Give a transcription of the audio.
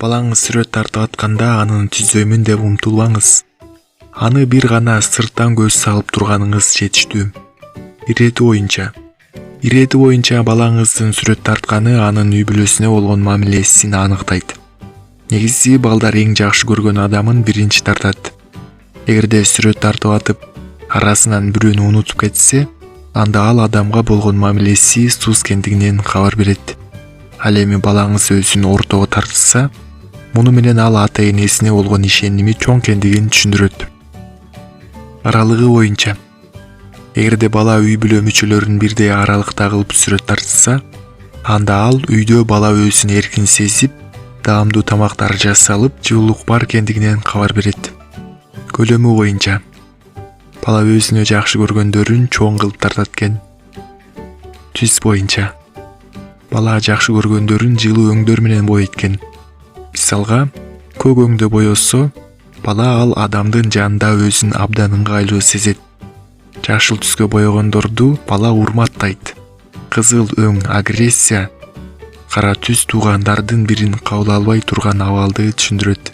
Балаңыз сүрөт тартып атканда анын түзөмүн деп умтулбаңыз. Аны бир гана сырттан көз салып турганыңыз жетиштүү. Ирети боюнча балаңыздын сүрөт тартканы анын үй бүлөсүнө болгон мамилесин аныктайт. Негизи балдар эң жакшы көргөн адамын биринчи тартат. Эгерде сүрөт тартып атып, арасынан бирөөнү унутуп кетсе, анда ал адамга болгон мамилеси суускендигинен кабар берет. Ал эми балаңыз өзүн ортого тартса, муну менен ал ата энесине болгон ишеними чоң экендигин түшүндүрөт. Аралыгы боюнча, эгерде бала үй бүлө мүчөлөрүн бирдей аралыкта кылып сүрөт тартса, анда ал үйдө бала өзүн эркин сезип, даамдуу тамактар жасалып, жылуулук бар экендигинен кабар берет. Көлөмү боюнча, бала өзүнө жакшы көргөндөрүн чоң кылып тартат экен. Түс боюнча, бала жакшы көргөндөрүн жылуу өңдөр менен бойойт экен. Мисалга, көк өңдө боесо, бала ал адамдын жанында өзүн абдан ыңгайлуу сезет. Жашыл түскө боегондорду бала урматтайт. Кызыл өң агрессия, кара түс туугандардын бирин кабыл албай турган абалды түшүндүрөт.